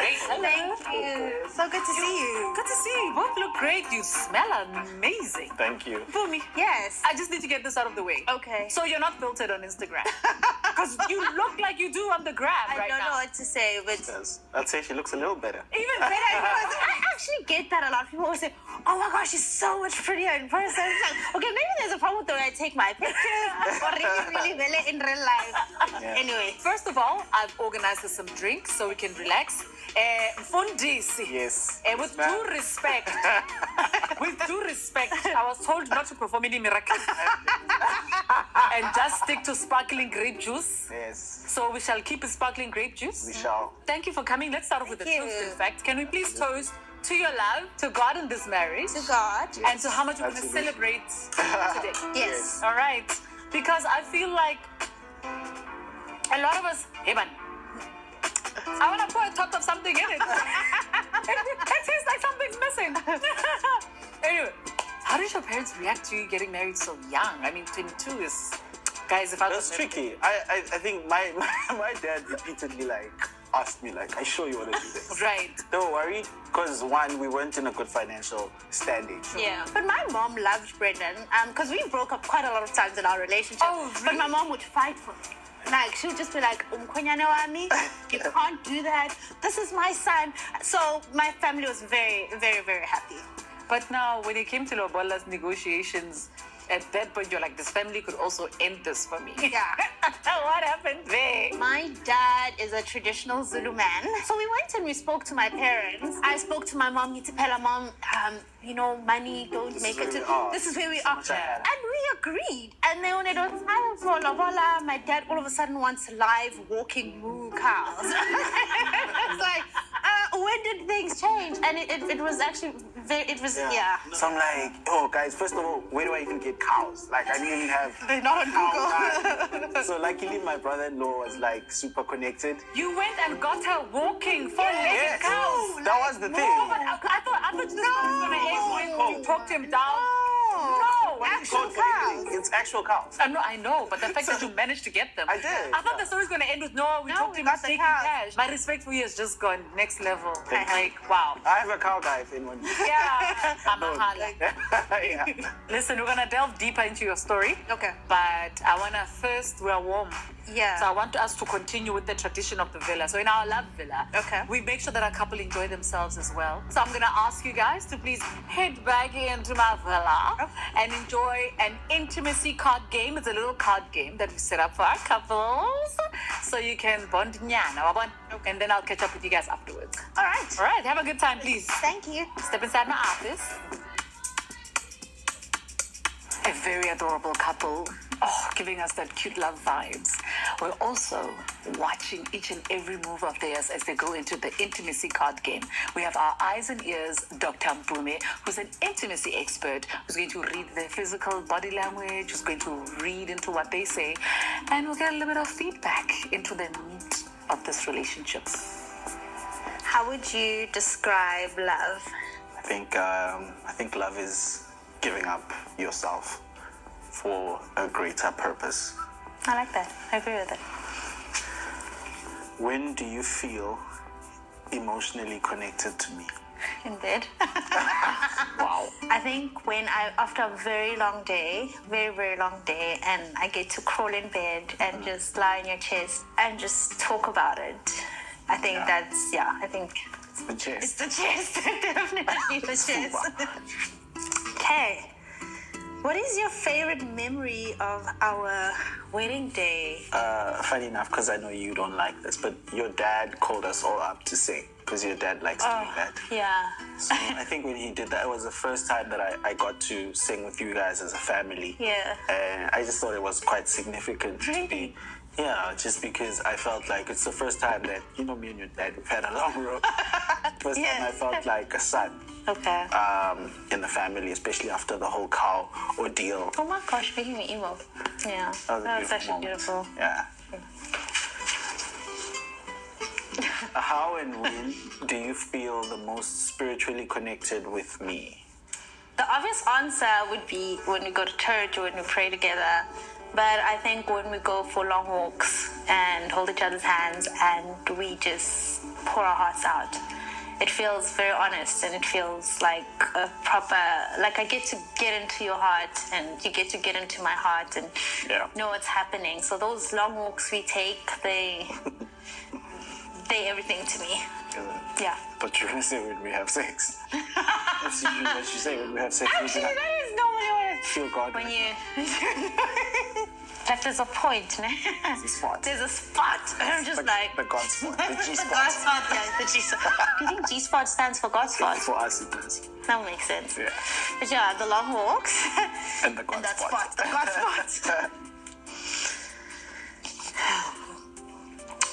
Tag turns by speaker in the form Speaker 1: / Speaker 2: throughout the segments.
Speaker 1: great. Hello.
Speaker 2: Thank you. So good to see you.
Speaker 1: Good to see you. You both look great. You smell amazing.
Speaker 3: Thank you.
Speaker 1: Mpoomy,
Speaker 2: Yes.
Speaker 1: I just need to get this out of the way.
Speaker 2: Okay.
Speaker 1: So you're not filtered on Instagram. Because you look like you do on the gram
Speaker 2: I
Speaker 1: right
Speaker 2: don't
Speaker 1: now.
Speaker 2: know what to say, but
Speaker 3: Yes. I'd say she looks a little better.
Speaker 1: Even better.
Speaker 2: because I actually get that a lot. People always say, "Oh my gosh, she's so much prettier in person." It's like, okay, maybe there's a problem with the way I take my pictures, or really well in real life.
Speaker 3: Yeah.
Speaker 2: Anyway,
Speaker 1: First of all, I've organized us some drinks so we can relax. Fundisi.
Speaker 3: Yes.
Speaker 1: With
Speaker 3: Ma'am.
Speaker 1: due respect, I was told not to perform any miracles and just stick to sparkling grape juice.
Speaker 3: Yes.
Speaker 1: So we shall keep it sparkling grape juice.
Speaker 3: We shall.
Speaker 1: Thank you for coming. Let's start off with a
Speaker 2: Thank
Speaker 1: toast,
Speaker 2: you.
Speaker 1: in fact. Can we please toast to your love, to God in this marriage,
Speaker 2: to God.
Speaker 1: and to how much we're going to
Speaker 3: Absolutely.
Speaker 1: celebrate today?
Speaker 2: Yes.
Speaker 1: All right. Because I feel like a lot of us, hey man, I want to pour a tot of something in it. It tastes like something's missing. Anyway, how did your parents react to you getting married so young? I mean, 22 is, guys, if I
Speaker 3: That's
Speaker 1: was
Speaker 3: tricky. I think my dad repeatedly asked me I sure you want to do this.
Speaker 1: Right.
Speaker 3: They were worried because one, we weren't in a good financial standing.
Speaker 2: Yeah, but my mom loved Brenden because we broke up quite a lot of times in our relationship.
Speaker 1: Oh,
Speaker 2: But
Speaker 1: really?
Speaker 2: my mom would fight for me. Like, she would just be like, "Umkhwenyane wami, you can't do that. This is my son." So my family was very, very, very happy.
Speaker 1: But now, when it came to Lobola's negotiations, at that point, you're like, this family could also end this for me.
Speaker 2: Yeah.
Speaker 1: What happened there?
Speaker 2: My dad is a traditional Zulu man. So we went and we spoke to my parents. I spoke to my mom, Nitipela, Mom, money, don't
Speaker 3: This
Speaker 2: make
Speaker 3: is
Speaker 2: it.
Speaker 3: where we are.
Speaker 2: This is where we are.
Speaker 3: much I had.
Speaker 2: And we agreed. And then when it was time for Lobola, my dad all of a sudden wants live walking moo cows. It's like, when did things change? And it was actually very, yeah.
Speaker 3: So I'm like, oh, guys, first of all, where do I even get cows? I didn't even have
Speaker 2: They're not on
Speaker 3: Google. So luckily, my brother-in-law was super connected.
Speaker 1: You went and got her walking for
Speaker 3: Yes,
Speaker 1: cows.
Speaker 3: that was the thing.
Speaker 1: No, but I thought this was going to end when you talked him down. No,
Speaker 2: Actual cows.
Speaker 3: It's actual cows.
Speaker 1: I know, but the fact that you managed to get them.
Speaker 3: I did,
Speaker 1: I thought the story's going to end with, no, we talked
Speaker 2: we
Speaker 1: him
Speaker 2: got
Speaker 1: into
Speaker 2: the
Speaker 1: taking
Speaker 2: cows.
Speaker 1: cash. My respect for you has just gone next level.
Speaker 3: Thank you.
Speaker 1: Like, wow.
Speaker 3: I have a cow guy if anyone.
Speaker 1: Yeah. Amahala.
Speaker 3: Yeah.
Speaker 1: Listen, we're going to delve deeper into your story.
Speaker 2: Okay.
Speaker 1: But I want to first, we're warm.
Speaker 2: Yeah.
Speaker 1: So I want us to continue with the tradition of the villa. So in our love villa,
Speaker 2: Okay.
Speaker 1: we make sure that our couple enjoy themselves as well. So I'm going to ask you guys to please head back into my villa and enjoy an intimacy card game. It's a little card game that we set up for our couples. So you can bond nyana, wabon? And then I'll catch up with you guys afterwards.
Speaker 2: All right.
Speaker 1: All right, have a good time, please.
Speaker 2: Thank you.
Speaker 1: Step inside my office. A very adorable couple. Oh, giving us that cute love vibes. We're also watching each and every move of theirs as they go into the intimacy card game. We have our eyes and ears, Dr. Mpoomy, who's an intimacy expert, who's going to read their physical body language, who's going to read into what they say, and we'll get a little bit of feedback into the meat of this relationship.
Speaker 2: How would you describe love?
Speaker 3: I think love is giving up yourself for a greater purpose.
Speaker 2: I like that. I agree with it.
Speaker 3: When do you feel emotionally connected to me?
Speaker 2: In bed.
Speaker 3: Wow.
Speaker 2: I think after a very long day, very, very long day, and I get to crawl in bed and just lie on your chest and just talk about it. I think I think
Speaker 3: It's the chest.
Speaker 2: it's the chest. Definitely the chest. Okay. What is your favorite memory of our wedding day?
Speaker 3: Funny enough, because I know you don't like this, but your dad called us all up to sing because your dad likes doing that.
Speaker 2: Yeah.
Speaker 3: So I think when he did that, it was the first time that I got to sing with you guys as a family.
Speaker 2: Yeah.
Speaker 3: And I just thought it was quite significant to
Speaker 2: Really?
Speaker 3: be. Yeah, just because I felt like it's the first time that, me and your dad, we've had a long road. First time I felt like a son
Speaker 2: Okay.
Speaker 3: in the family, especially after the whole cow ordeal.
Speaker 2: Oh my gosh, making me emo. Yeah.
Speaker 3: That
Speaker 2: That was
Speaker 3: was a
Speaker 2: actually
Speaker 3: beautiful
Speaker 2: beautiful.
Speaker 3: Yeah. How and when do you feel the most spiritually connected with me?
Speaker 2: The obvious answer would be when we go to church or when we pray together. But I think when we go for long walks and hold each other's hands and we just pour our hearts out. It feels very honest, and it feels like a proper, like I get to get into your heart, and you get to get into my heart and know what's happening. So those long walks we take, they everything to me. Yeah.
Speaker 3: But you're gonna say when we have sex. That's usually what you say when we have sex.
Speaker 2: Actually, that is normally what I
Speaker 3: feel God.
Speaker 2: when you. Like there's a point, ne?
Speaker 3: There's a spot.
Speaker 2: There's a spot. I'm just like
Speaker 3: the God spot. The G
Speaker 2: the
Speaker 3: spot.
Speaker 2: God spot, yeah, the G spot. Do you think G spot stands for God spot?
Speaker 3: For us, it does.
Speaker 2: That makes sense.
Speaker 3: Yeah.
Speaker 2: But yeah, the long walks
Speaker 3: And the God
Speaker 2: and that
Speaker 3: spot.
Speaker 2: spot, the God spot.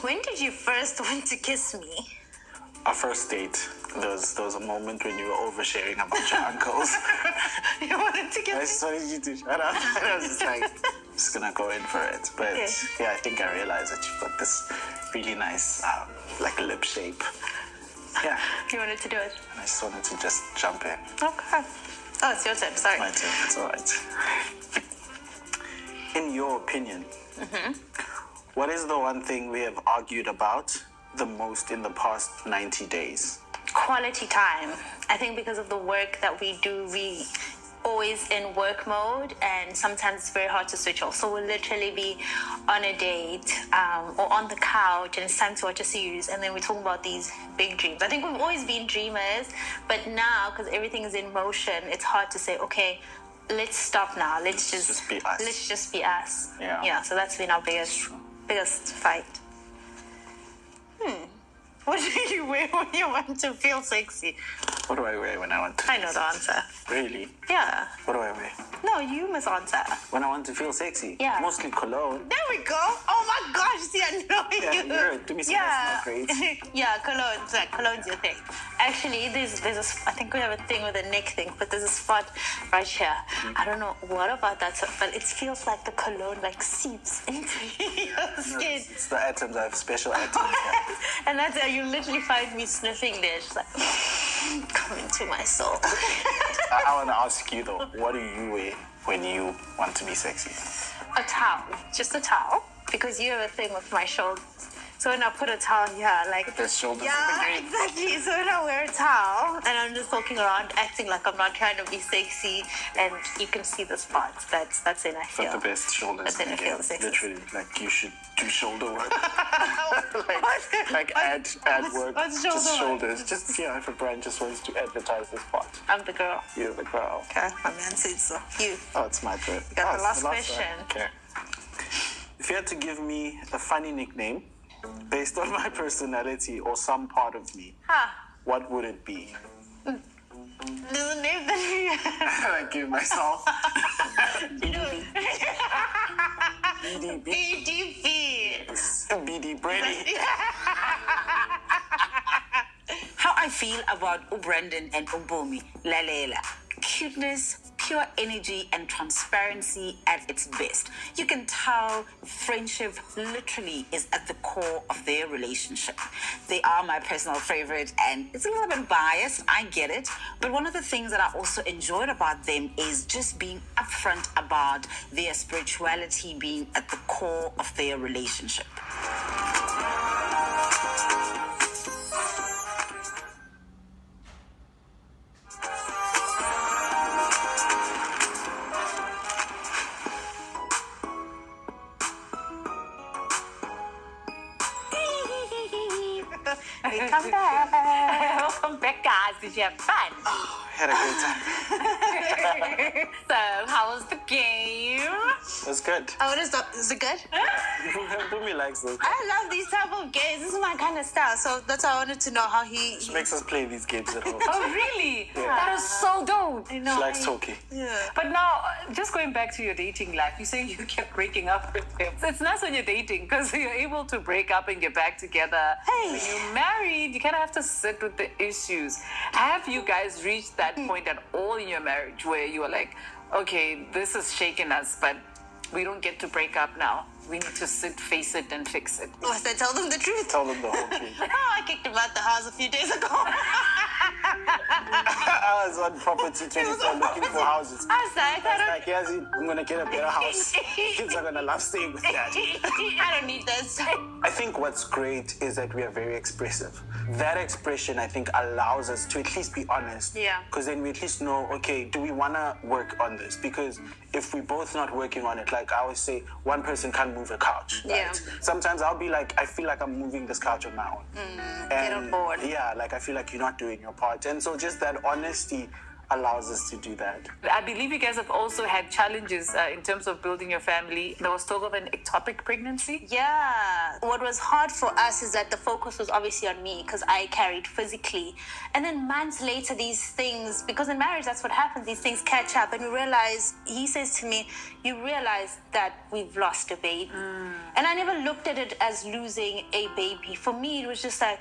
Speaker 2: When did you first want to kiss me?
Speaker 3: Our first date, there was a moment when you were oversharing about your uncles.
Speaker 2: You wanted to
Speaker 3: I
Speaker 2: kiss me?
Speaker 3: just wanted you to shut up. And I was just like, I'm just gonna go in for it. But yeah, I think I realized that you've got this really nice, like lip shape. Yeah.
Speaker 2: You wanted to do it?
Speaker 3: And I just wanted to just jump in.
Speaker 2: Okay. Oh, it's your turn. Sorry.
Speaker 3: My turn. It's all right. In your opinion, what is the one thing we have argued about the most in the past 90 days?
Speaker 2: Quality time. I think because of the work that we do, we always in work mode, and sometimes it's very hard to switch off. So we'll literally be on a date or on the couch, and it's time to watch a series, and then we're talking about these big dreams. I think we've always been dreamers, but now because everything is in motion, it's hard to say, okay, let's stop now. Let's just
Speaker 3: be us.
Speaker 2: Let's just be us.
Speaker 3: Yeah.
Speaker 2: Yeah. So that's been our biggest fight. What do you wear when you want to feel sexy?
Speaker 3: What do I wear when I want to?
Speaker 2: I know the answer.
Speaker 3: Really?
Speaker 2: Yeah.
Speaker 3: What do I wear?
Speaker 2: No, you must answer.
Speaker 3: When I want to feel sexy?
Speaker 2: Yeah.
Speaker 3: Mostly cologne.
Speaker 2: There we go. Oh my gosh, see, I know
Speaker 3: Yeah,
Speaker 2: you.
Speaker 3: you heard. To me, that's not great.
Speaker 2: Yeah, cologne. It's like cologne's your thing. Actually, there's I think we have a thing with a neck thing, but there's a spot right here. I don't know what about that, but it feels like the cologne like seeps into your skin.
Speaker 3: It's the atoms. I have special atoms here.
Speaker 2: And that's how you literally find me sniffing there. Just like, come into my soul.
Speaker 3: I want to ask you though, what do you wear when you want to be sexy?
Speaker 2: A towel. Just a towel. Because you have a thing with my shoulders. So when I put a towel here, like...
Speaker 3: The shoulders.
Speaker 2: Yeah, exactly. So when I wear a towel and I'm just walking around acting like I'm not trying to be sexy, and you can see the spots, that's when I feel...
Speaker 3: But the best shoulders.
Speaker 2: That's when I feel sexy.
Speaker 3: Literally, like you should do shoulder work. like add work.
Speaker 2: What's
Speaker 3: just
Speaker 2: shoulder work?
Speaker 3: shoulders. Just, yeah, if a brand just wants to advertise this spot.
Speaker 2: I'm the girl.
Speaker 3: You're the girl.
Speaker 2: Okay, my man said so. You.
Speaker 3: Oh, it's my turn.
Speaker 2: Got the last
Speaker 3: one.
Speaker 2: question.
Speaker 3: Okay. If you had to give me a funny nickname based on my personality or some part of me, what would it be?
Speaker 2: There's a name that
Speaker 3: I give myself.
Speaker 2: BDB.
Speaker 3: BD Brady.
Speaker 1: How I feel about Brenden and Mpoomy, Lalela. Cuteness, pure energy, and transparency at its best. You can tell friendship literally is at the core of their relationship. They are my personal favorite, and it's a little bit biased, I get it. But one of the things that I also enjoyed about them is just being upfront about their spirituality being at the core of their relationship.
Speaker 2: Come back. Welcome back, guys. Did you have fun?
Speaker 3: Had a great time.
Speaker 2: So, how was the game?
Speaker 3: It was good.
Speaker 2: Oh, is it good?
Speaker 3: Mpoomy likes those.
Speaker 2: I love these type of games. This is my kind of style. So that's why I wanted to know how he
Speaker 3: Makes us play these games at home.
Speaker 4: Oh, really? That is so dope.
Speaker 2: I know.
Speaker 3: She likes talking.
Speaker 2: Yeah.
Speaker 4: But now, just going back to your dating life, you say you kept breaking up with him. It's nice when you're dating because you're able to break up and get back together.
Speaker 2: Hey.
Speaker 4: When you're married, you kind of have to sit with the issues. Have you guys reached that point at all in your marriage where you were like, okay, this has shaken us, but we don't get to break up now. We need to sit, face it, and fix it.
Speaker 2: Must I tell them the truth?
Speaker 3: Tell them the whole truth.
Speaker 2: Oh, I kicked him out the house a few days ago.
Speaker 3: I was on property 24 looking for houses.
Speaker 2: I was like,
Speaker 3: Like, yes, I'm going to get a better house. Kids are going to love staying with daddy.
Speaker 2: I don't need this.
Speaker 3: I think what's great is that we are very expressive. That expression, I think, allows us to at least be honest.
Speaker 2: Yeah.
Speaker 3: Because then we at least know, okay, do we want to work on this? Because if we're both not working on it, like I always say, one person can't move a couch. Right?
Speaker 2: Yeah.
Speaker 3: Sometimes I'll be like, I feel like I'm moving this couch on my own.
Speaker 2: Get on board.
Speaker 3: Yeah, like I feel like you're not doing your part. And so just that honesty allows us to do that.
Speaker 4: I believe you guys have also had challenges in terms of building your family. There was talk of an ectopic pregnancy.
Speaker 2: Yeah. What was hard for us is that the focus was obviously on me because I carried physically. And then months later, these things, because in marriage, that's what happens, these things catch up. And we realize, he says to me, you realize that we've lost a baby. And I never looked at it as losing a baby. For me, it was just like,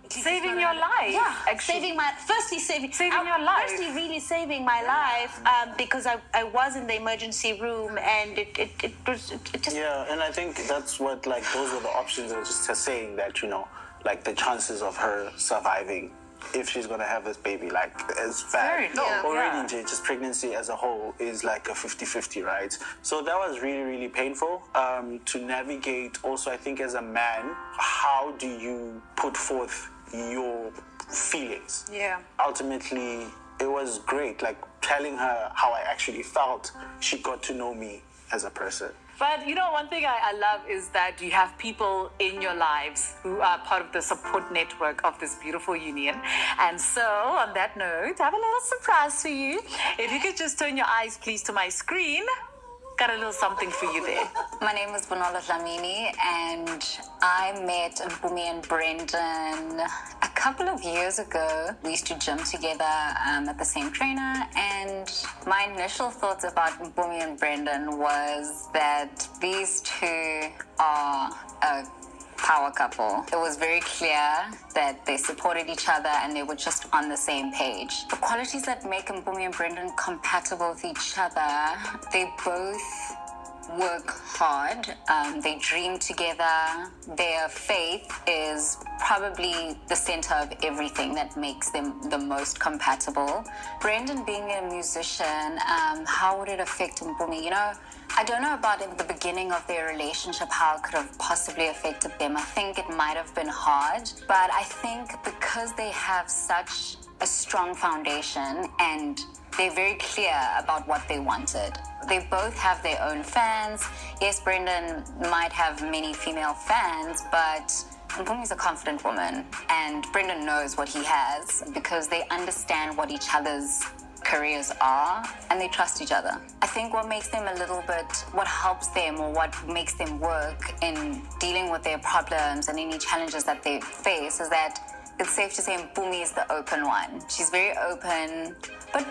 Speaker 4: Saving your life.
Speaker 2: Yeah,
Speaker 4: actually.
Speaker 2: saving
Speaker 4: your life.
Speaker 2: Firstly, really saving my life because I was in the emergency room and it just.
Speaker 3: Yeah, and I think that's what, like, those were the options. I was just saying that, you know, like the chances of her surviving if she's going to have this baby, like, is
Speaker 4: Very
Speaker 3: bad.
Speaker 4: low,
Speaker 3: Already,
Speaker 4: yeah.
Speaker 3: just pregnancy as a whole is like a 50-50, right? So that was really, really painful to navigate. Also, I think as a man, how do you put forth your feelings?
Speaker 2: Yeah.
Speaker 3: Ultimately, it was great, like telling her how I actually felt. She got to know me as a person.
Speaker 4: But you know, one thing I love is that you have people in your lives who are part of the support network of this beautiful union. And so, on that note, I have a little surprise for you. If you could just turn your eyes, please, to my screen. Got a little something for you there.
Speaker 5: My name is Bonola Dlamini, and I met Mpoomy and Brenden a couple of years ago. We used to gym together at the same trainer, and my initial thoughts about Mpoomy and Brenden was that these two are a power couple. It was very clear that they supported each other and they were just on the same page. The qualities that make Mpoomy and Brenden compatible with each other, they both work hard, they dream together. Their faith is probably the center of everything that makes them the most compatible. Brenden being a musician, how would it affect Mpoomy? You know, I don't know about in the beginning of their relationship how it could have possibly affected them. I think it might have been hard, but I think because they have such a strong foundation and they're very clear about what they wanted. They both have their own fans. Yes, Brenden might have many female fans, but Mpoommy's a confident woman, and Brenden knows what he has because they understand what each other's careers are and they trust each other. I think what makes them a little bit, what helps them or what makes them work in dealing with their problems and any challenges that they face is that it's safe to say Mpoomy is the open one. She's very open, but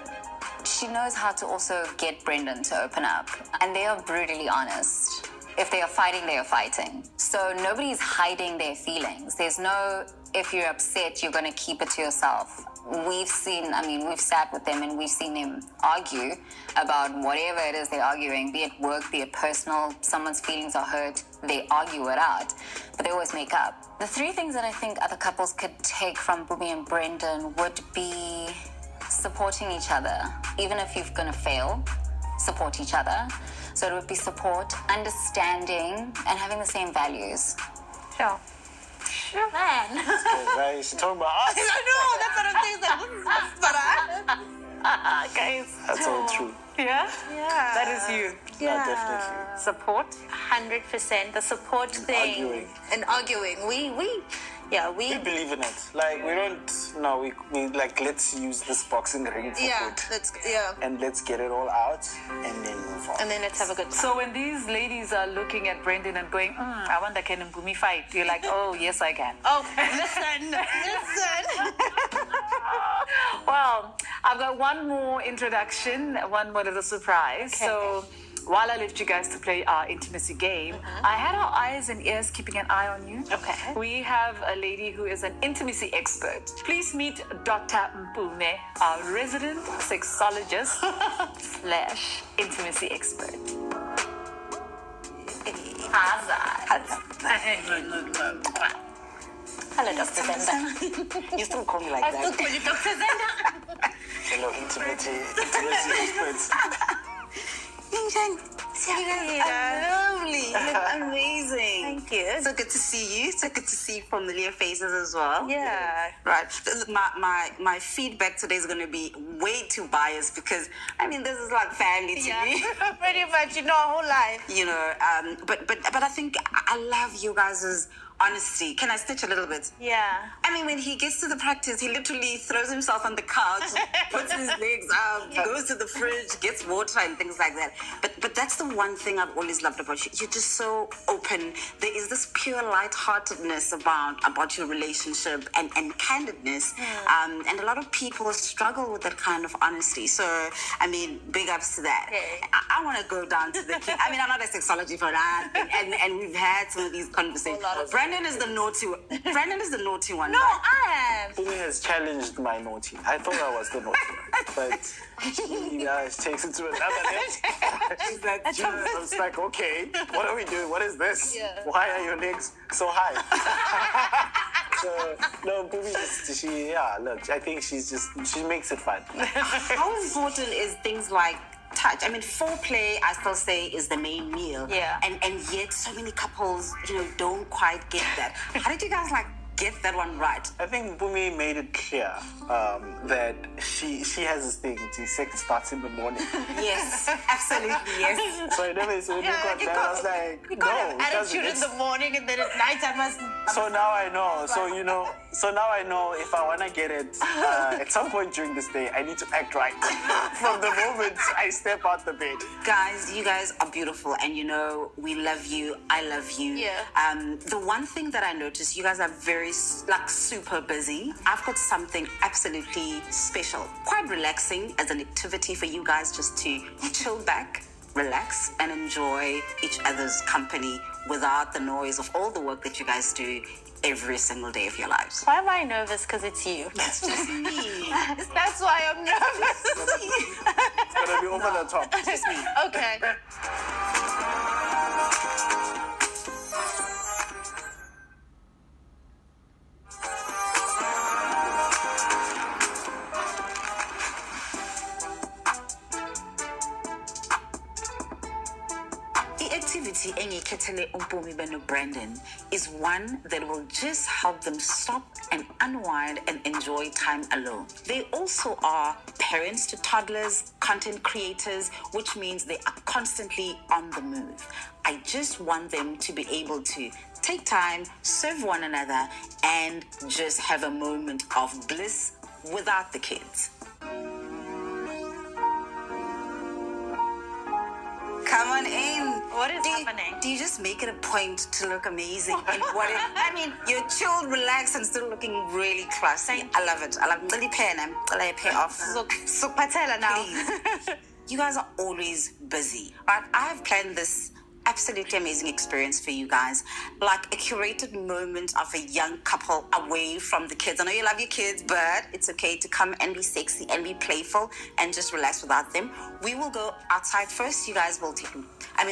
Speaker 5: she knows how to also get Brenden to open up. And they are brutally honest. If they are fighting, they are fighting. So nobody's hiding their feelings. There's no, if you're upset, you're going to keep it to yourself. We've sat with them and we've seen them argue about whatever it is they're arguing, be it work, be it personal, someone's feelings are hurt, they argue it out, but they always make up. The three things that I think other couples could take from Mpoomy and Brenden would be supporting each other. Even if you're going to fail, support each other. So it would be support, understanding, and having the same values.
Speaker 2: Sure. Man.
Speaker 3: Right? She's talking about us.
Speaker 2: I know, that's what I'm saying. It's like, this is
Speaker 4: Guys.
Speaker 3: That's all true.
Speaker 4: Yeah?
Speaker 2: Yeah.
Speaker 4: That is you.
Speaker 3: Yeah, definitely.
Speaker 4: Support.
Speaker 2: 100%. The support thing.
Speaker 3: Arguing.
Speaker 2: And arguing. We
Speaker 3: We believe in it. Like, we don't, no, we like, let's use this boxing ring for good. And let's get it all out and then move on.
Speaker 2: And then let's have a good time.
Speaker 4: So when these ladies are looking at Brenden and going, I wonder can Mpoomy fight? You're like, oh, yes, I can.
Speaker 2: Oh, listen.
Speaker 4: Well, I've got one more introduction, one more little surprise.
Speaker 2: Okay.
Speaker 4: So while I left you guys to play our intimacy game, I had our eyes and ears keeping an eye on you.
Speaker 2: Okay.
Speaker 4: We have a lady who is an intimacy expert. Please meet Dr. Mpoomy, our resident sexologist / intimacy expert.
Speaker 2: Hello, Dr. Zenda.
Speaker 6: You still call me like
Speaker 2: I
Speaker 6: that.
Speaker 2: still call you Dr. Zenda.
Speaker 3: Hello, intimacy experts.
Speaker 6: Lovely. You look amazing.
Speaker 2: Thank you.
Speaker 6: So good to see you. So good to see familiar faces as well.
Speaker 2: Yeah.
Speaker 6: Right. My feedback today is going to be way too biased because, I mean, this is like family to me.
Speaker 2: Pretty much, you know, our whole life.
Speaker 6: You know, but I think I love you guys' honesty. Can I stitch a little bit?
Speaker 2: Yeah.
Speaker 6: I mean, when he gets to the practice, he literally throws himself on the couch, puts his legs up, goes to the fridge, gets water and things like that. But that's the one thing I've always loved about you. You're just so open. There is this pure lightheartedness about your relationship and candidness. And a lot of people struggle with that kind of honesty. So, I mean, big ups to that.
Speaker 2: Okay.
Speaker 6: I want to go down to the kid. I mean, I'm not a sexology for that. And we've had some of these conversations. Brenden is the naughty one. Brenden is the naughty one.
Speaker 2: No,
Speaker 6: right?
Speaker 2: I am.
Speaker 3: Mpoomy has challenged my naughty. I thought I was the naughty one, but she takes it to another level. She's like, Jesus. I was like, okay, what are we doing? What is this?
Speaker 2: Yeah.
Speaker 3: Why are your legs so high? So, no, Mpoomy look, I think she makes it fun.
Speaker 6: How important is things like touch? I mean, foreplay, I still say, is the main meal.
Speaker 2: Yeah.
Speaker 6: And yet so many couples, don't quite get that. How did you guys get that one right?
Speaker 3: I think Mpoomy made it clear that she has this thing. Sex starts in the morning.
Speaker 6: Yes, absolutely, yes.
Speaker 3: So I never said I was like,
Speaker 2: You
Speaker 3: no,
Speaker 2: can't have
Speaker 3: it doesn't.
Speaker 2: attitude in the morning and then at night I must.
Speaker 3: So now I know. So now I know if I want to get it at some point during this day, I need to act right from the moment I step out the bed.
Speaker 6: Guys, you guys are beautiful, and we love you. I love you.
Speaker 2: Yeah.
Speaker 6: The one thing that I noticed, you guys are very super busy. I've got something absolutely special, quite relaxing as an activity for you guys just to chill back, relax, and enjoy each other's company without the noise of all the work that you guys do every single day of your lives.
Speaker 2: Why am I nervous? Because it's you.
Speaker 6: It's just me.
Speaker 2: That's why I'm nervous.
Speaker 3: It's gonna be over the top.
Speaker 6: It's just me.
Speaker 2: Okay.
Speaker 6: The activity engikhethele Mpoomy beno Brenden is one that will just help them stop and unwind and enjoy time alone. They also are parents to toddlers, content creators, which means they are constantly on the move. I just want them to be able to take time, serve one another, and just have a moment of bliss without the kids. Come on in.
Speaker 2: What is happening?
Speaker 6: Do you just make it a point to look amazing? And I mean, you're chilled, relaxed, and still looking really classy. I love it. I love it. Really pay off.
Speaker 2: So patella now.
Speaker 6: Please. You guys are always busy. But I have planned this absolutely amazing experience for you guys, like a curated moment of a young couple away from the kids. I know you love your kids, but it's okay to come and be sexy and be playful and just relax without them. We will go outside first. You guys will take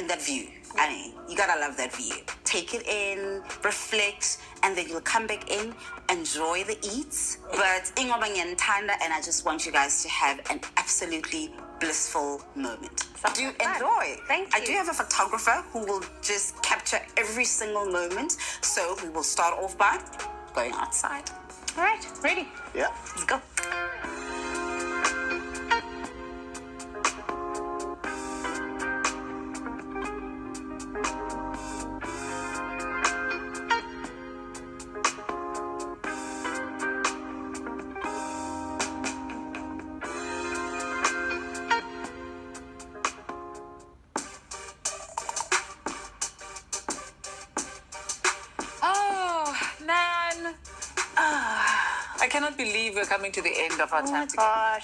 Speaker 6: that view. I mean, you gotta love that view. Take it in, reflect, and then you'll come back in, enjoy the eats. But and I just want you guys to have an absolutely blissful moment.
Speaker 2: Sounds
Speaker 6: Do
Speaker 2: fun.
Speaker 6: enjoy.
Speaker 2: Thank
Speaker 6: I
Speaker 2: you.
Speaker 6: do have a photographer who will just capture every single moment. So we will start off by going outside.
Speaker 2: All right, ready?
Speaker 3: Yeah.
Speaker 6: Let's go.
Speaker 4: Oh, man. I cannot believe we're coming to the end of our
Speaker 2: Oh my
Speaker 4: time together.
Speaker 2: gosh.